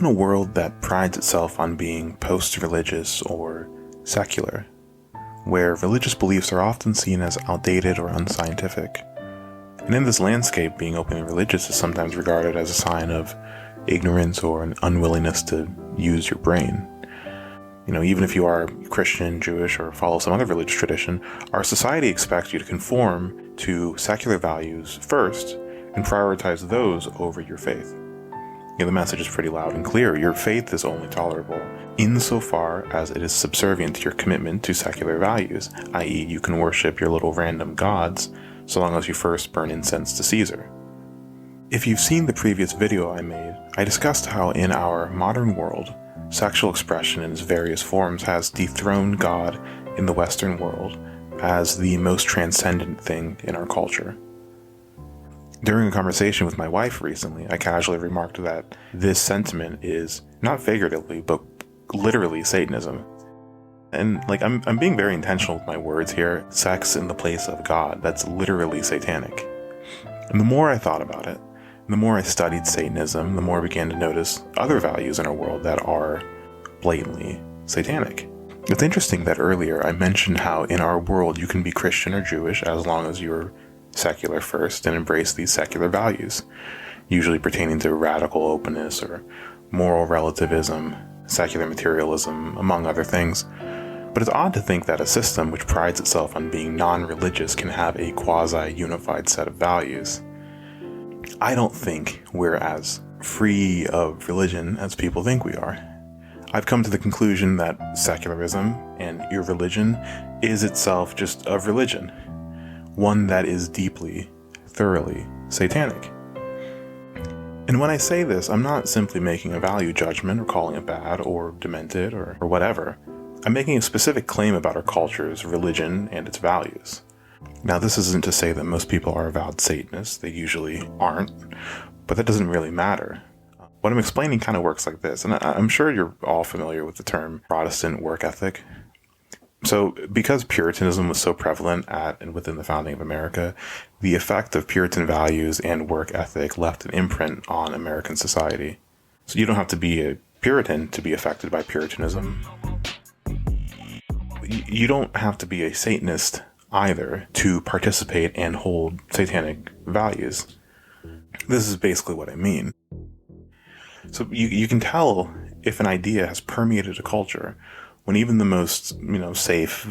live in a world that prides itself on being post-religious or secular, where religious beliefs are often seen as outdated or unscientific. And in this landscape, being openly religious is sometimes regarded as a sign of ignorance or an unwillingness to use your brain. Even if you are Christian, Jewish, or follow some other religious tradition, our society expects you to conform to secular values first and prioritize those over your faith. The message is pretty loud and clear. Your faith is only tolerable insofar as it is subservient to your commitment to secular values, i.e. you can worship your little random gods so long as you first burn incense to Caesar. If you've seen the previous video I made, I discussed how in our modern world, sexual expression in its various forms has dethroned God in the Western world as the most transcendent thing in our culture. During a conversation with my wife recently, I casually remarked that this sentiment is not figuratively, but literally Satanism. And I'm being very intentional with my words here. Sex in the place of God, that's literally satanic. And the more I thought about it, the more I studied Satanism, the more I began to notice other values in our world that are blatantly satanic. It's interesting that earlier I mentioned how in our world you can be Christian or Jewish as long as you're secular first and embrace these secular values, usually pertaining to radical openness or moral relativism, secular materialism, among other things. But it's odd to think that a system which prides itself on being non-religious can have a quasi-unified set of values. I don't think we're as free of religion as people think we are. I've come to the conclusion that secularism and irreligion is itself just a religion, one that is deeply, thoroughly satanic. And when I say this, I'm not simply making a value judgment or calling it bad or demented or whatever. I'm making a specific claim about our culture's religion and its values. Now, this isn't to say that most people are avowed Satanists. They usually aren't, but that doesn't really matter. What I'm explaining kind of works like this, and I'm sure you're all familiar with the term Protestant work ethic. So, because Puritanism was so prevalent at and within the founding of America, the effect of Puritan values and work ethic left an imprint on American society. So you don't have to be a Puritan to be affected by Puritanism. You don't have to be a Satanist either to participate and hold satanic values. This is basically what I mean. So you can tell if an idea has permeated a culture when even the most, safe,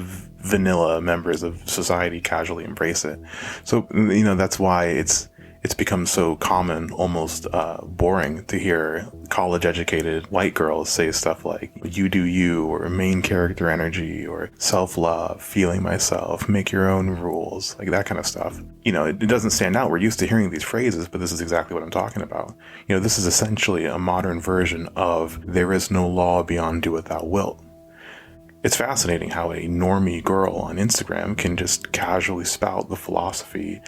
vanilla members of society casually embrace it. So, that's why it's become so common, almost boring to hear college-educated white girls say stuff like, you do you, or main character energy, or self-love, feeling myself, make your own rules, like that kind of stuff. It doesn't stand out. We're used to hearing these phrases, but this is exactly what I'm talking about. This is essentially a modern version of there is no law beyond do what thou wilt. It's fascinating how a normie girl on Instagram can just casually spout the philosophy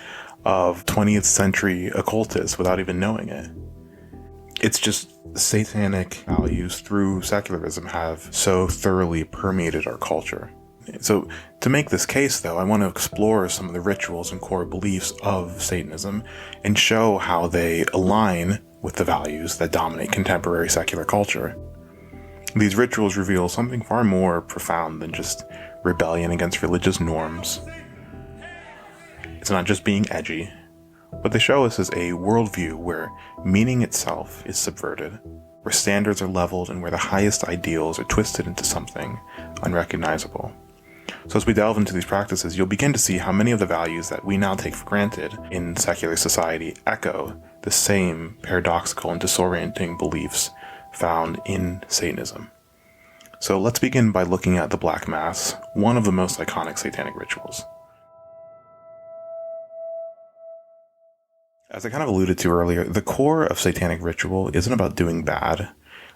of 20th century occultists without even knowing it. It's just satanic values through secularism have so thoroughly permeated our culture. So to make this case, though, I want to explore some of the rituals and core beliefs of Satanism and show how they align with the values that dominate contemporary secular culture. These rituals reveal something far more profound than just rebellion against religious norms. It's not just being edgy. What they show us is a worldview where meaning itself is subverted, where standards are leveled, and where the highest ideals are twisted into something unrecognizable. So as we delve into these practices, you'll begin to see how many of the values that we now take for granted in secular society echo the same paradoxical and disorienting beliefs found in Satanism. So let's begin by looking at the Black Mass, one of the most iconic satanic rituals. As I kind of alluded to earlier, the core of satanic ritual isn't about doing bad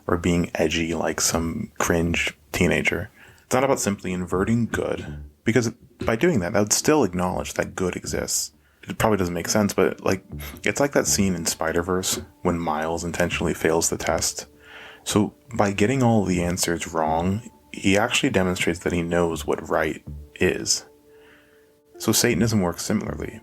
or being edgy like some cringe teenager. It's not about simply inverting good, because by doing that would still acknowledge that good exists. It probably doesn't make sense, but it's like that scene in Spider-Verse when Miles intentionally fails the test. So by getting all the answers wrong, he actually demonstrates that he knows what right is. So Satanism works similarly.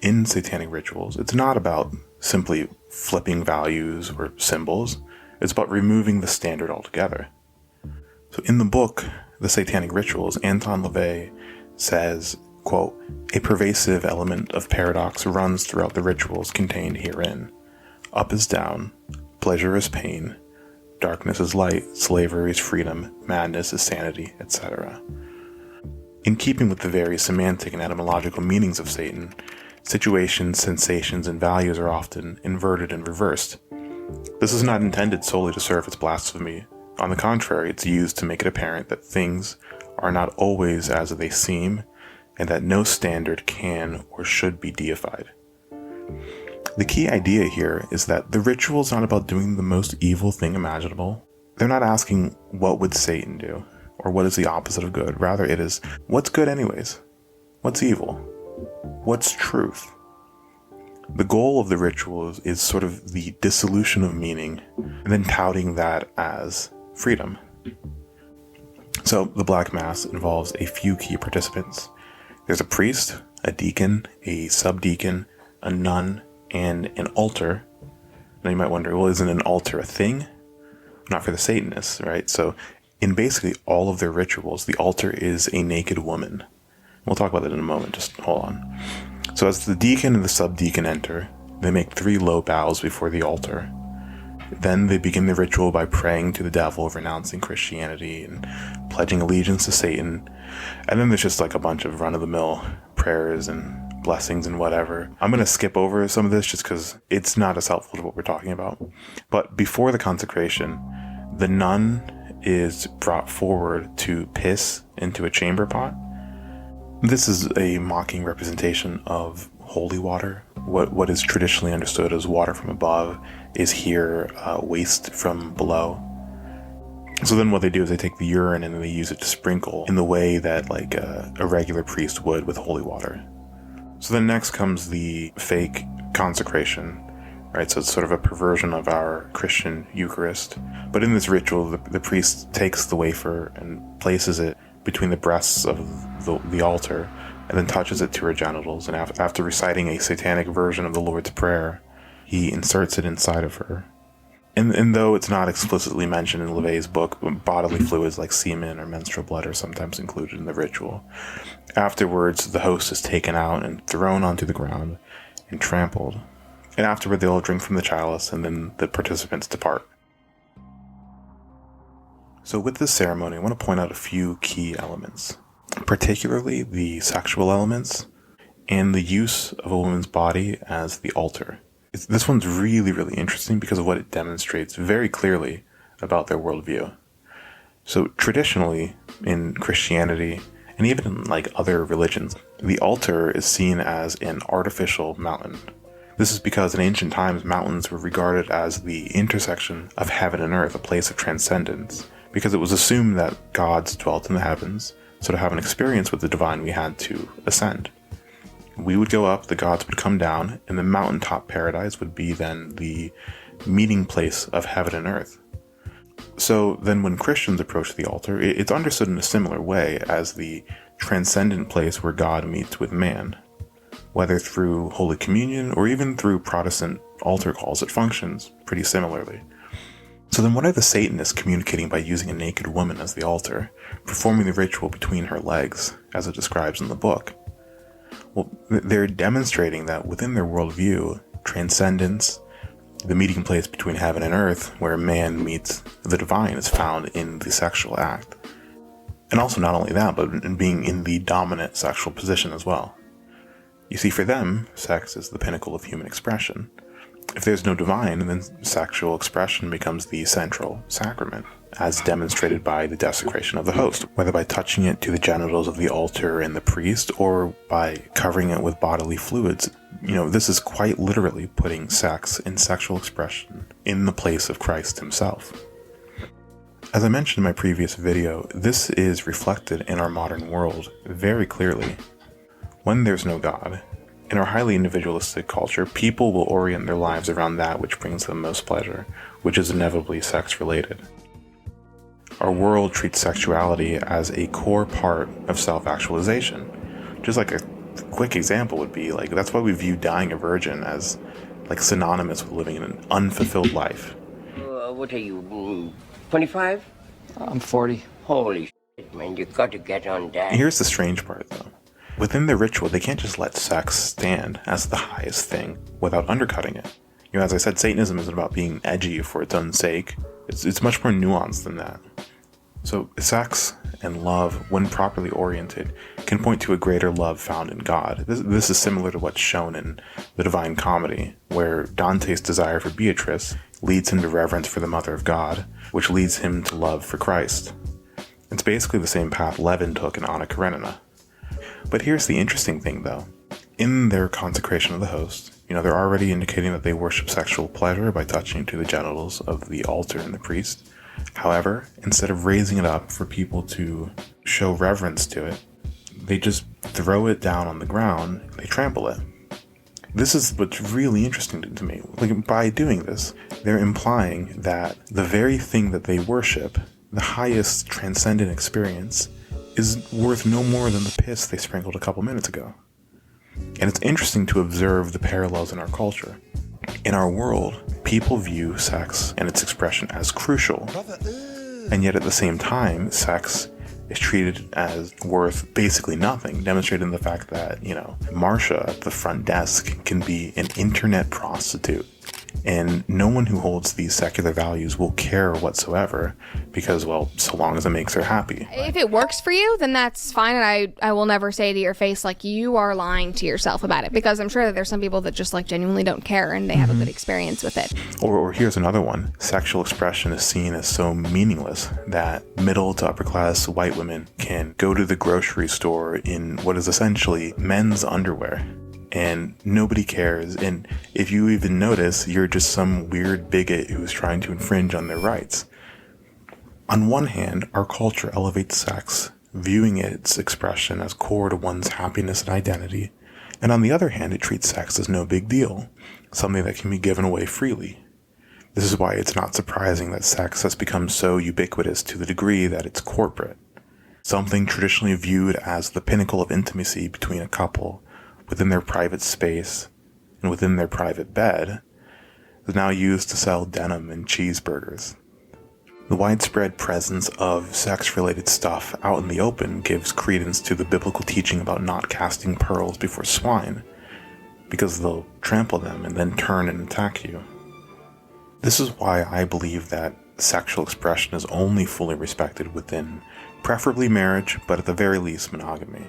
In satanic rituals, it's not about simply flipping values or symbols. It's about removing the standard altogether. So in the book, The Satanic Rituals, Anton LaVey says, quote, "A pervasive element of paradox runs throughout the rituals contained herein. Up is down, pleasure is pain, darkness is light, slavery is freedom, madness is sanity, etc." In keeping with the various semantic and etymological meanings of Satan, situations, sensations, and values are often inverted and reversed. This is not intended solely to serve as blasphemy. On the contrary, it's used to make it apparent that things are not always as they seem, and that no standard can or should be deified. The key idea here is that the ritual is not about doing the most evil thing imaginable. They're not asking, what would Satan do? Or what is the opposite of good? Rather, it is, what's good anyways? What's evil? What's truth? The goal of the ritual is sort of the dissolution of meaning, and then touting that as freedom. So the Black Mass involves a few key participants. There's a priest, a deacon, a subdeacon, a nun, and an altar. Now you might wonder, well, isn't an altar a thing? Not for the Satanists, right? So in basically all of their rituals, the altar is a naked woman. We'll talk about that in a moment, just hold on. So as the deacon and the subdeacon enter, they make 3 low bows before the altar. Then they begin the ritual by praying to the devil, renouncing Christianity, and pledging allegiance to Satan. And then there's just like a bunch of run-of-the-mill prayers and blessings and whatever. I'm going to skip over some of this just because it's not as helpful to what we're talking about. But before the consecration, the nun is brought forward to piss into a chamber pot. This is a mocking representation of holy water. What is traditionally understood as water from above is here waste from below. So then what they do is they take the urine and they use it to sprinkle in the way that like a regular priest would with holy water. So then next comes the fake consecration, right? So it's sort of a perversion of our Christian Eucharist. But in this ritual, the priest takes the wafer and places it between the breasts of the altar, and then touches it to her genitals, and after reciting a satanic version of the Lord's Prayer, he inserts it inside of her. And though it's not explicitly mentioned in LaVey's book, bodily fluids like semen or menstrual blood are sometimes included in the ritual. Afterwards, the host is taken out and thrown onto the ground and trampled. And afterward, they all drink from the chalice, and then the participants depart. So with this ceremony, I want to point out a few key elements, particularly the sexual elements and the use of a woman's body as the altar. This one's really, really interesting because of what it demonstrates very clearly about their worldview. So traditionally, in Christianity, and even in like other religions, the altar is seen as an artificial mountain. This is because in ancient times, mountains were regarded as the intersection of heaven and earth, a place of transcendence, because it was assumed that gods dwelt in the heavens, so to have an experience with the divine, we had to ascend. We would go up, the gods would come down, and the mountaintop paradise would be then the meeting place of heaven and earth. So then when Christians approach the altar, it's understood in a similar way as the transcendent place where God meets with man. Whether through Holy Communion or even through Protestant altar calls, it functions pretty similarly. So then what are the Satanists communicating by using a naked woman as the altar, performing the ritual between her legs, as it describes in the book? Well, they're demonstrating that within their worldview, transcendence, the meeting place between heaven and earth, where man meets the divine, is found in the sexual act. And also not only that, but in being in the dominant sexual position as well. You see, for them, sex is the pinnacle of human expression. If there's no divine, then sexual expression becomes the central sacrament, as demonstrated by the desecration of the host, whether by touching it to the genitals of the altar and the priest, or by covering it with bodily fluids. You know, this is quite literally putting sex and sexual expression in the place of Christ himself. As I mentioned in my previous video, this is reflected in our modern world very clearly. When there's no God, in our highly individualistic culture, people will orient their lives around that which brings them most pleasure, which is inevitably sex-related. Our world treats sexuality as a core part of self-actualization. Just like a quick example would be, like, that's why we view dying a virgin as like synonymous with living an unfulfilled life. What are you, 25? I'm 40. Holy shit, man, you got to get on that. Here's the strange part, though. Within their ritual, they can't just let sex stand as the highest thing without undercutting it. You know, as I said, Satanism isn't about being edgy for its own sake. It's much more nuanced than that. So sex and love, when properly oriented, can point to a greater love found in God. This is similar to what's shown in the Divine Comedy, where Dante's desire for Beatrice leads him to reverence for the Mother of God, which leads him to love for Christ. It's basically the same path Levin took in Anna Karenina. But here's the interesting thing, though. In their consecration of the host, they're already indicating that they worship sexual pleasure by touching to the genitals of the altar and the priest. However, instead of raising it up for people to show reverence to it, they just throw it down on the ground, they trample it. This is what's really interesting to me. Like, by doing this, they're implying that the very thing that they worship, the highest transcendent experience, is worth no more than the piss they sprinkled a couple minutes ago. And it's interesting to observe the parallels in our culture. In our world, people view sex and its expression as crucial. And yet at the same time, sex is treated as worth basically nothing, demonstrating the fact that, Marsha at the front desk can be an internet prostitute. And no one who holds these secular values will care whatsoever because, well, so long as it makes her happy. If it works for you, then that's fine. And I will never say to your face, like, you are lying to yourself about it, because I'm sure that there's some people that just, like, genuinely don't care and they have a good experience with it. Or here's another one. Sexual expression is seen as so meaningless that middle to upper class white women can go to the grocery store in what is essentially men's underwear. And nobody cares, and if you even notice, you're just some weird bigot who's trying to infringe on their rights. On one hand, our culture elevates sex, viewing its expression as core to one's happiness and identity, and on the other hand, it treats sex as no big deal, something that can be given away freely. This is why it's not surprising that sex has become so ubiquitous to the degree that it's corporate. Something traditionally viewed as the pinnacle of intimacy between a couple, within their private space and within their private bed, is now used to sell denim and cheeseburgers. The widespread presence of sex-related stuff out in the open gives credence to the biblical teaching about not casting pearls before swine, because they'll trample them and then turn and attack you. This is why I believe that sexual expression is only fully respected within preferably marriage, but at the very least monogamy.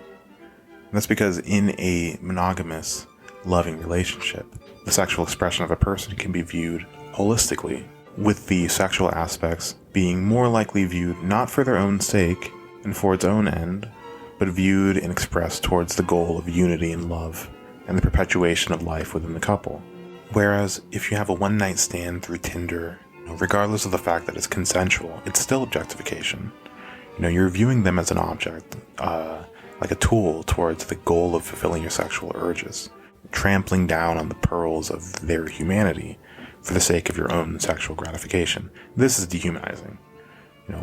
That's because in a monogamous, loving relationship, the sexual expression of a person can be viewed holistically, with the sexual aspects being more likely viewed not for their own sake and for its own end, but viewed and expressed towards the goal of unity and love and the perpetuation of life within the couple. Whereas if you have a one-night stand through Tinder, regardless of the fact that it's consensual, it's still objectification. You're viewing them as an object, like a tool towards the goal of fulfilling your sexual urges, trampling down on the pearls of their humanity for the sake of your own sexual gratification. This is dehumanizing.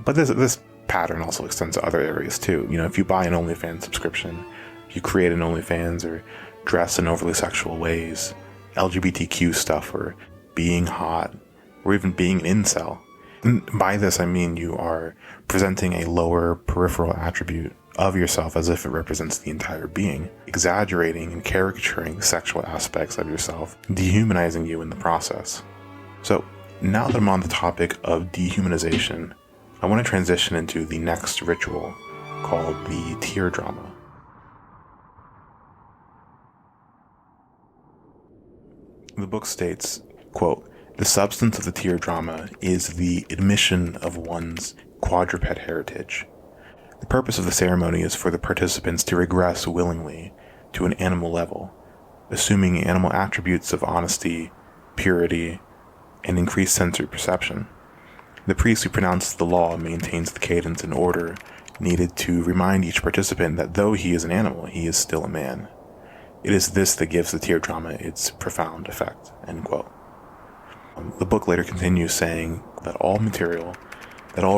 But this pattern also extends to other areas too. If you buy an OnlyFans subscription, if you create an OnlyFans or dress in overly sexual ways, LGBTQ stuff, or being hot, or even being an incel. And by this I mean you are presenting a lower peripheral attribute of yourself as if it represents the entire being, exaggerating and caricaturing the sexual aspects of yourself, dehumanizing you in the process. So, now that I'm on the topic of dehumanization, I want to transition into the next ritual called the Tierdrama. The book states, quote, "The substance of the Tierdrama is the admission of one's quadruped heritage. The purpose of the ceremony is for the participants to regress willingly to an animal level, assuming animal attributes of honesty, purity, and increased sensory perception. The priest who pronounces the law maintains the cadence and order needed to remind each participant that though he is an animal, he is still a man. It is this that gives the Tierdrama its profound effect," end quote. The book later continues saying that all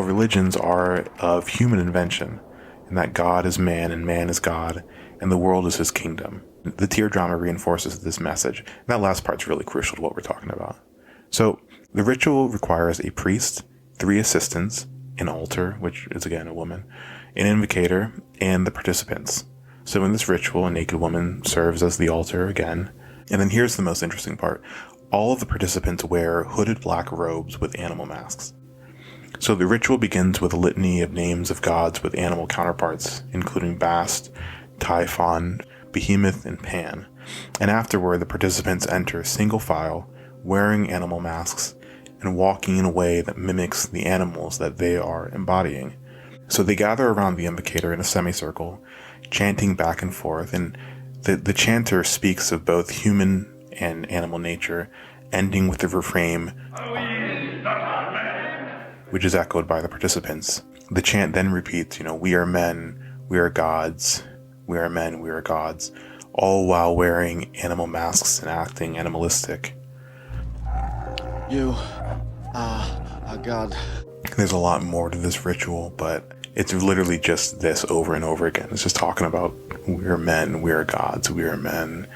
religions are of human invention, and that God is man and man is God, and the world is his kingdom. The Tierdrama reinforces this message. And that last part's really crucial to what we're talking about. So, The ritual requires a priest, 3 assistants, an altar, which is again a woman, an invocator, and the participants. So in this ritual, a naked woman serves as the altar again. And then here's the most interesting part. All of the participants wear hooded black robes with animal masks. So the ritual begins with a litany of names of gods with animal counterparts, including Bast, Typhon, Behemoth, and Pan. And afterward, the participants enter single file, wearing animal masks, and walking in a way that mimics the animals that they are embodying. So they gather around the invocator in a semicircle, chanting back and forth, and the chanter speaks of both human and animal nature, ending with the refrain, which is echoed by the participants. The chant then repeats, we are men, we are gods, we are men, we are gods, all while wearing animal masks and acting animalistic. You are a god. There's a lot more to this ritual, but it's literally just this over and over again. It's just talking about we are men, we are gods, we are men.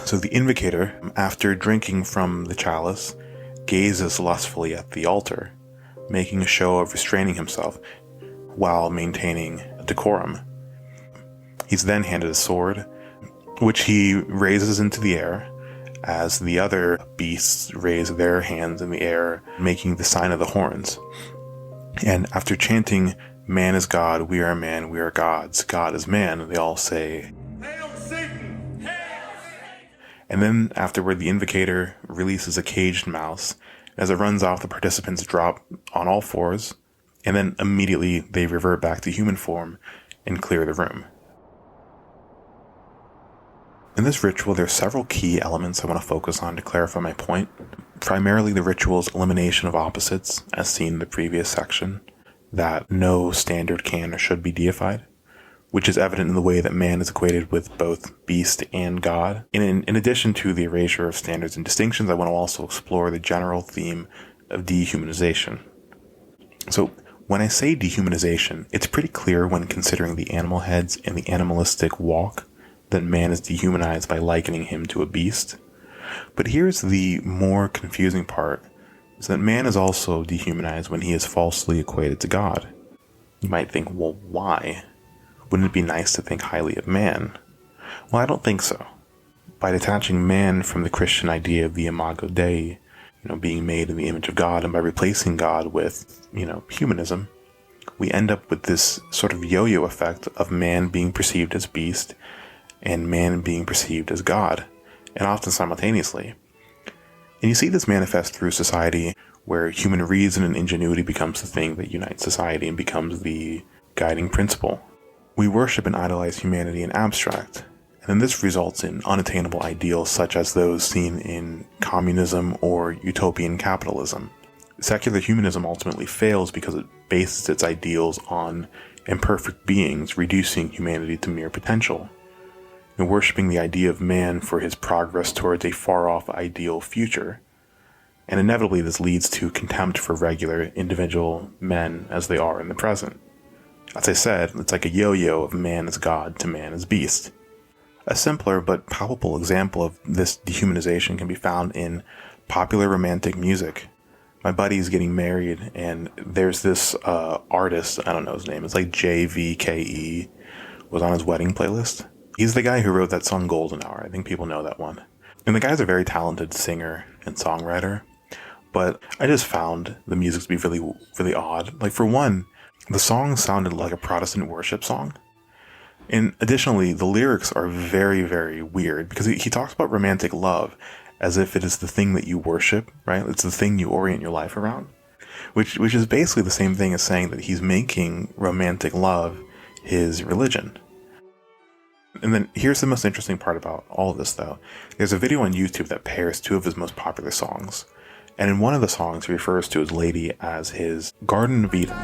So the invocator, after drinking from the chalice, gazes lustfully at the altar, making a show of restraining himself while maintaining decorum. He's then handed a sword, which he raises into the air, as the other beasts raise their hands in the air, making the sign of the horns. And after chanting, "Man is God, we are man, we are gods, God is man," they all say, "Hail Satan! Hail Satan!" And then afterward, the invocator releases a caged mouse. As it runs off, the participants drop on all fours, and then immediately they revert back to human form and clear the room. In this ritual, there are several key elements I want to focus on to clarify my point. Primarily the ritual's elimination of opposites, as seen in the previous section, that no standard can or should be deified, which is evident in the way that man is equated with both beast and God. And in addition to the erasure of standards and distinctions, I want to also explore the general theme of dehumanization. So when I say dehumanization, it's pretty clear when considering the animal heads and the animalistic walk that man is dehumanized by likening him to a beast. But here's the more confusing part, is that man is also dehumanized when he is falsely equated to God. You might think, well, why? Wouldn't it be nice to think highly of man? Well, I don't think so. By detaching man from the Christian idea of the imago Dei, being made in the image of God, and by replacing God with, humanism, we end up with this sort of yo-yo effect of man being perceived as beast and man being perceived as God, and often simultaneously. And you see this manifest through society, where human reason and ingenuity becomes the thing that unites society and becomes the guiding principle. We worship and idolize humanity in abstract, and then this results in unattainable ideals such as those seen in communism or utopian capitalism. Secular humanism ultimately fails because it bases its ideals on imperfect beings, reducing humanity to mere potential, and worshipping the idea of man for his progress towards a far-off ideal future. And inevitably this leads to contempt for regular individual men as they are in the present. As I said, it's like a yo-yo of man as God to man as beast. A simpler but palpable example of this dehumanization can be found in popular romantic music. My buddy's getting married, and there's this artist, I don't know his name, it's like JVKE, was on his wedding playlist. He's the guy who wrote that song Golden Hour. I think people know that one. And the guy's a very talented singer and songwriter, but I just found the music to be really, really odd. Like, for one, the song sounded like a Protestant worship song. And additionally, the lyrics are very, very weird, because he talks about romantic love as if it is the thing that you worship, right? It's the thing you orient your life around, which is basically the same thing as saying that he's making romantic love his religion. And then here's the most interesting part about all of this, though. There's a video on YouTube that pairs two of his most popular songs. And in one of the songs, he refers to his lady as his Garden of Eden.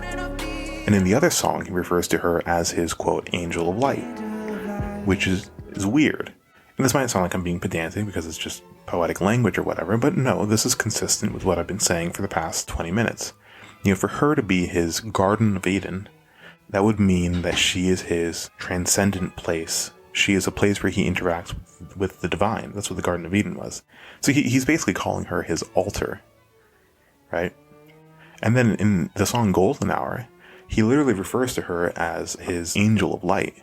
And in the other song, he refers to her as his, quote, angel of light, which is weird. And this might sound like I'm being pedantic because it's just poetic language or whatever, but no, this is consistent with what I've been saying for the past 20 minutes. For her to be his Garden of Eden, that would mean that she is his transcendent place. She is a place where he interacts with the divine. That's what the Garden of Eden was. So he's basically calling her his altar. right? And then in the song Golden Hour, he literally refers to her as his angel of light.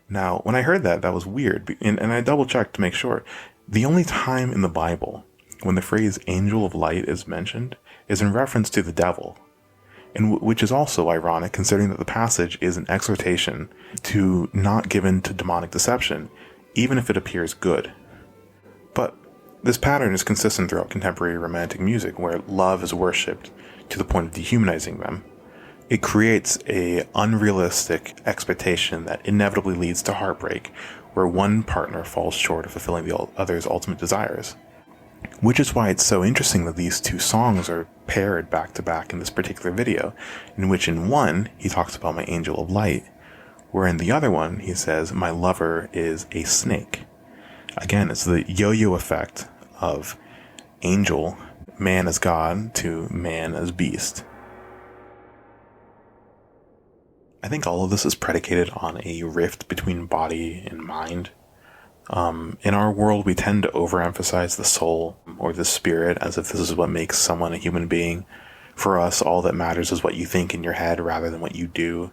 Now, when I heard that, that was weird, and I double-checked to make sure. The only time in the Bible when the phrase angel of light is mentioned is in reference to the devil, and which is also ironic considering that the passage is an exhortation to not give in to demonic deception, even if it appears good. But this pattern is consistent throughout contemporary romantic music, where love is worshipped to the point of dehumanizing them. It creates an unrealistic expectation that inevitably leads to heartbreak, where one partner falls short of fulfilling the other's ultimate desires. Which is why it's so interesting that these two songs are paired back to back in this particular video, in which in one, he talks about my angel of light, where in the other one, he says, my lover is a snake. Again, it's the yo-yo effect of angel, man as God, to man as beast. I think all of this is predicated on a rift between body and mind. In our world, we tend to overemphasize the soul or the spirit as if this is what makes someone a human being. For us, all that matters is what you think in your head rather than what you do.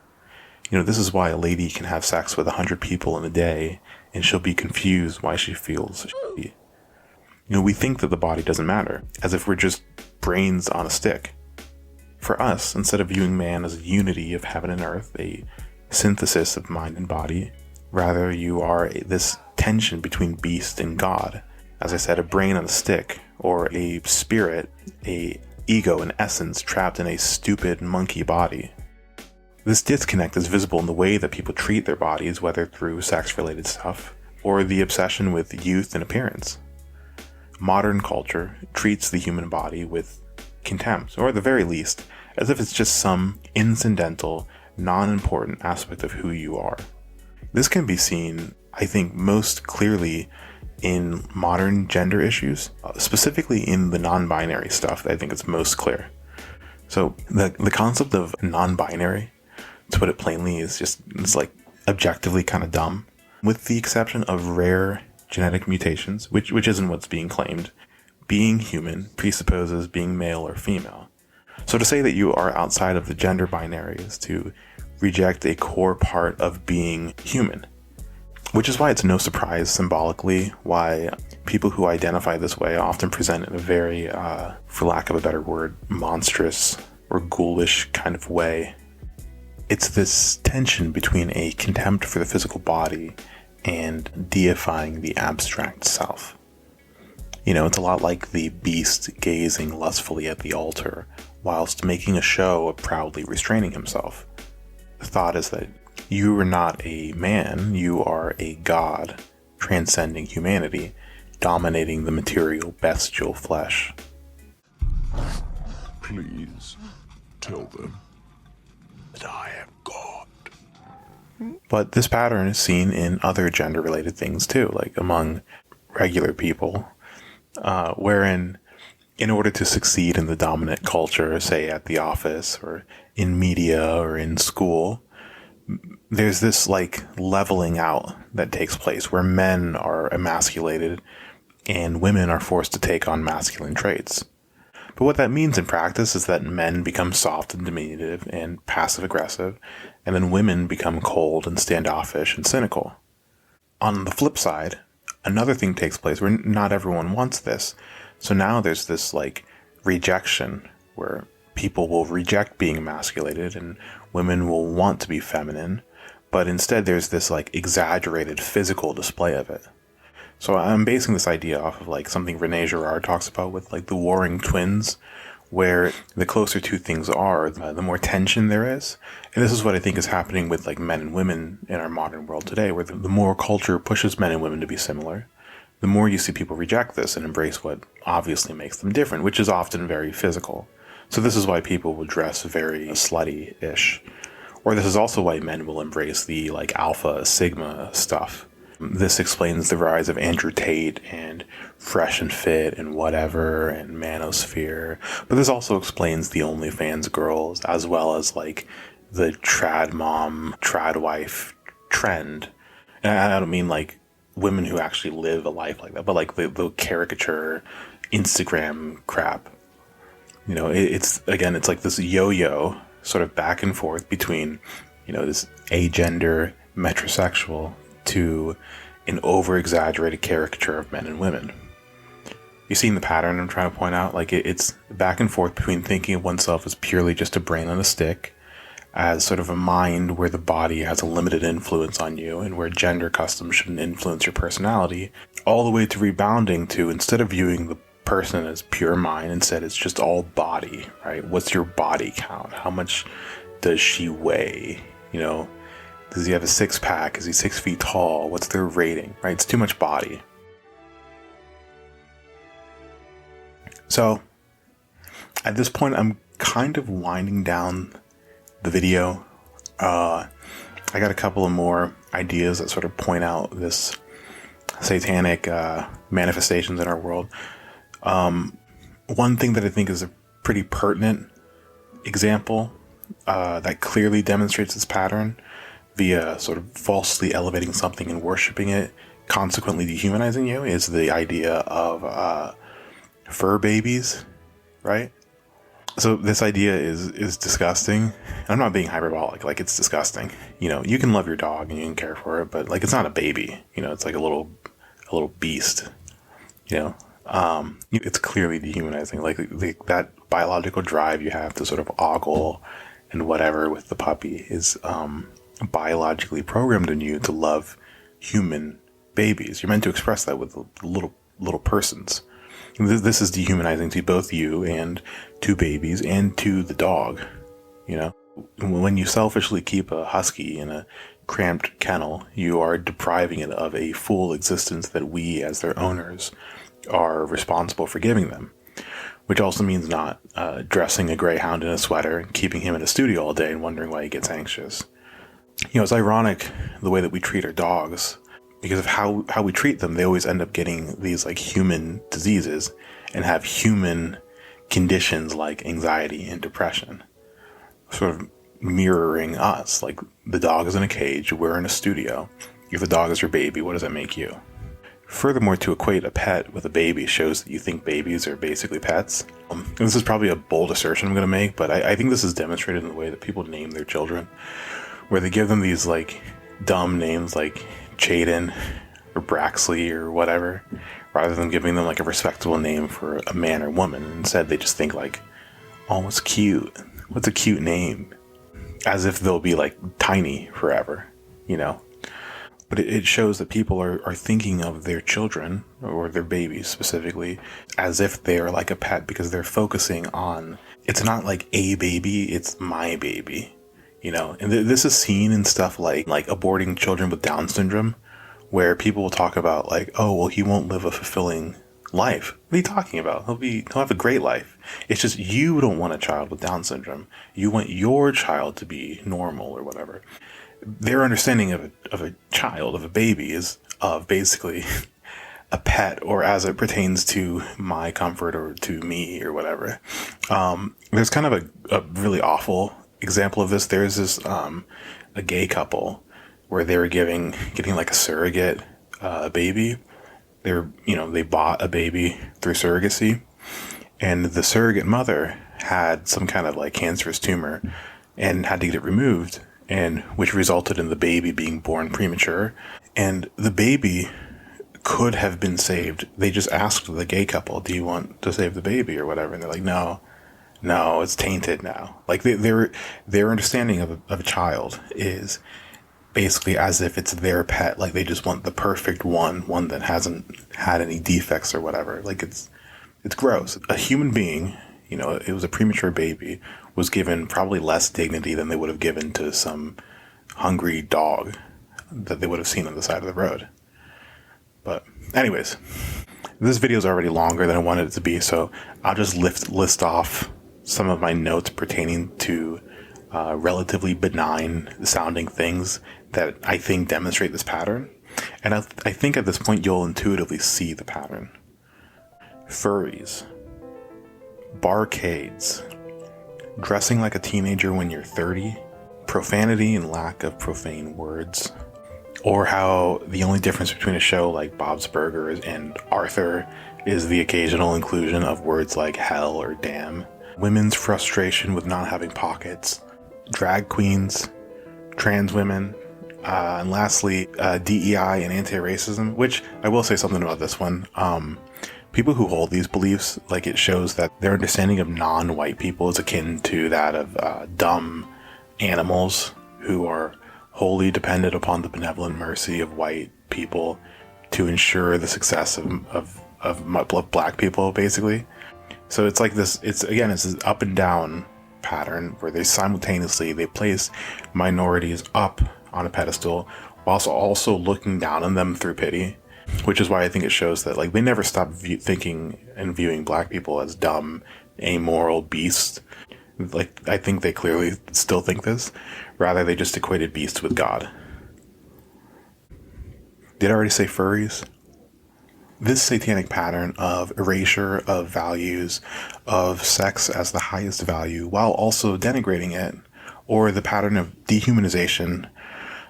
You know, this is why a lady can have sex with 100 people in a day and she'll be confused why she feels shitty. You know, we think that the body doesn't matter, as if we're just brains on a stick. For us, instead of viewing man as a unity of heaven and earth, a synthesis of mind and body, rather you are this tension between beast and God. As I said, a brain on a stick, or a spirit, a ego in essence trapped in a stupid monkey body. This disconnect is visible in the way that people treat their bodies, whether through sex-related stuff, or the obsession with youth and appearance. Modern culture treats the human body with contempt, or at the very least, as if it's just some incidental, non-important aspect of who you are. This can be seen, I think, most clearly in modern gender issues, specifically in the non-binary stuff. I think it's most clear. So the concept of non-binary, to put it plainly, is just, it's like objectively kind of dumb. With the exception of rare genetic mutations, which isn't what's being claimed, being human presupposes being male or female. So to say that you are outside of the gender binary is to reject a core part of being human. Which is why it's no surprise symbolically why people who identify this way often present in a very, for lack of a better word, monstrous or ghoulish kind of way. It's this tension between a contempt for the physical body and deifying the abstract self. You know, it's a lot like the beast gazing lustfully at the altar whilst making a show of proudly restraining himself. The thought is that you are not a man, you are a god, transcending humanity, dominating the material, bestial flesh. Please, tell them that I am God. But this pattern is seen in other gender-related things too, like among regular people, wherein in order to succeed in the dominant culture, say at the office or in media or in school, there's this like leveling out that takes place where men are emasculated and women are forced to take on masculine traits. But what that means in practice is that men become soft and diminutive and passive aggressive, and then women become cold and standoffish and cynical. On the flip side, another thing takes place where not everyone wants this. So now there's this like rejection where people will reject being emasculated and women will want to be feminine, but instead there's this like exaggerated physical display of it. So I'm basing this idea off of like something René Girard talks about with like the warring twins, where the closer two things are, the more tension there is. And this is what I think is happening with like men and women in our modern world today, where the more culture pushes men and women to be similar, the more you see people reject this and embrace what obviously makes them different, which is often very physical. So this is why people will dress very slutty-ish. Or this is also why men will embrace the like alpha, sigma stuff. This explains the rise of Andrew Tate and Fresh and Fit and whatever and Manosphere. But this also explains the OnlyFans girls as well as like the trad mom, trad wife trend. And I don't mean like women who actually live a life like that, but like the caricature Instagram crap. You know, it's like this yo-yo sort of back and forth between, you know, this agender metrosexual to an over-exaggerated caricature of men and women. You seen the pattern I'm trying to point out? Like, it's back and forth between thinking of oneself as purely just a brain on a stick, as sort of a mind where the body has a limited influence on you and where gender customs shouldn't influence your personality, all the way to rebounding to, instead of viewing the person as pure mind, instead it's just all body, right? What's your body count? How much does she weigh? You know, does he have a six-pack? Is he 6 feet tall? What's their rating, right? It's too much body. So, at this point, I'm kind of winding down the video. I got a couple of more ideas that sort of point out this satanic manifestations in our world. One thing that I think is a pretty pertinent example that clearly demonstrates this pattern via sort of falsely elevating something and worshiping it, consequently dehumanizing you, is the idea of fur babies, right? So this idea is disgusting. I'm not being hyperbolic, like, it's disgusting. You know, you can love your dog and you can care for it, but like, it's not a baby, you know, it's like a little beast, you know. It's clearly dehumanizing. Like that biological drive you have to sort of ogle and whatever with the puppy is biologically programmed in you to love human babies. You're meant to express that with little persons. This is dehumanizing to both you and to babies and to the dog. You know, when you selfishly keep a husky in a cramped kennel, you are depriving it of a full existence that we, as their owners, are responsible for giving them. Which also means not dressing a greyhound in a sweater and keeping him in a studio all day and wondering why he gets anxious. You know, it's ironic the way that we treat our dogs, because of how we treat them. They always end up getting these like human diseases and have human conditions like anxiety and depression, sort of mirroring us. Like, the dog is in a cage, we're in a studio. If the dog is your baby, what does that make you? Furthermore, to equate a pet with a baby shows that you think babies are basically pets. This is probably a bold assertion I'm going to make, but I think this is demonstrated in the way that people name their children, where they give them these like dumb names like Jaden or Braxley or whatever, rather than giving them like a respectable name for a man or woman. Instead, they just think like, oh, what's cute? What's a cute name? As if they'll be like tiny forever, you know? But it shows that people are thinking of their children, or their babies specifically, as if they are like a pet, because they're focusing on, it's not like a baby, it's my baby, you know? And this is seen in stuff like aborting children with Down syndrome, where people will talk about like, oh, well, he won't live a fulfilling life. What are you talking about? He'll have a great life. It's just you don't want a child with Down syndrome. You want your child to be normal or whatever. Their understanding of a child, of a baby, is of basically a pet, or as it pertains to my comfort or to me or whatever. There's kind of a really awful example of this. There's this a gay couple where they were getting like a surrogate baby. They bought a baby through surrogacy, and the surrogate mother had some kind of like cancerous tumor and had to get it removed, and which resulted in the baby being born premature. And the baby could have been saved. They just asked the gay couple, do you want to save the baby or whatever? And they're like, no, it's tainted now. Like their understanding of a child is basically as if it's their pet. Like, they just want the perfect one that hasn't had any defects or whatever. Like, it's gross. A human being, you know, it was a premature baby, was given probably less dignity than they would have given to some hungry dog that they would have seen on the side of the road. But anyways, this video is already longer than I wanted it to be, so I'll just list off some of my notes pertaining to relatively benign sounding things that I think demonstrate this pattern. And I think at this point you'll intuitively see the pattern. Furries. Barcades. Dressing like a teenager when you're 30. Profanity and lack of profane words. Or how the only difference between a show like Bob's Burgers and Arthur is the occasional inclusion of words like hell or damn. Women's frustration with not having pockets. Drag queens. Trans women. And lastly, DEI and anti-racism, which I will say something about this one. People who hold these beliefs, like, it shows that their understanding of non-white people is akin to that of dumb animals who are wholly dependent upon the benevolent mercy of white people to ensure the success of black people, basically. So it's like this, it's this up and down pattern where they simultaneously, they place minorities up on a pedestal whilst also looking down on them through pity, which is why I think it shows that, like, they never stop thinking and viewing black people as dumb, amoral beasts. Like, I think they clearly still think this. Rather, they just equated beasts with God. Did I already say furries? This satanic pattern of erasure of values, of sex as the highest value, while also denigrating it, or the pattern of dehumanization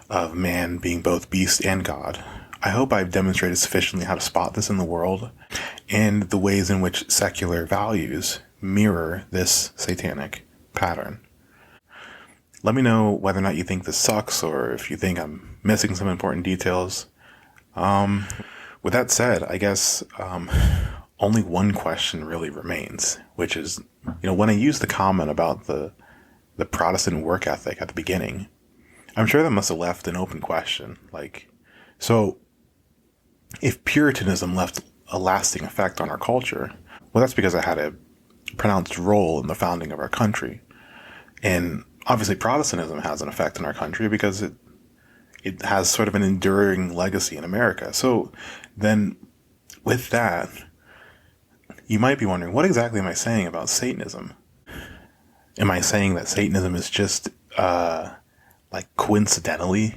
of man being both beast and God. I hope I've demonstrated sufficiently how to spot this in the world, and the ways in which secular values mirror this satanic pattern. Let me know whether or not you think this sucks, or if you think I'm missing some important details. With that said, I guess only one question really remains, which is, when I used the comment about the Protestant work ethic at the beginning, I'm sure that must have left an open question. Like, so if Puritanism left a lasting effect on our culture, well, that's because it had a pronounced role in the founding of our country. And obviously Protestantism has an effect on our country because it has sort of an enduring legacy in America. So then with that, you might be wondering, what exactly am I saying about Satanism? Am I saying that Satanism is just like coincidentally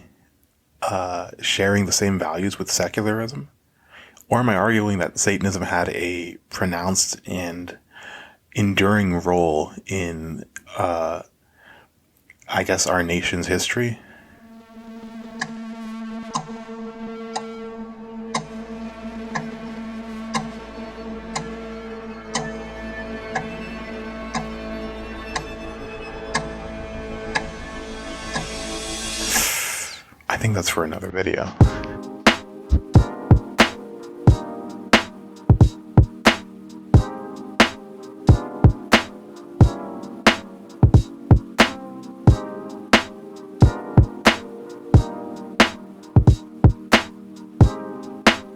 sharing the same values with secularism? Or am I arguing that Satanism had a pronounced and enduring role in, I guess, our nation's history? I think that's for another video.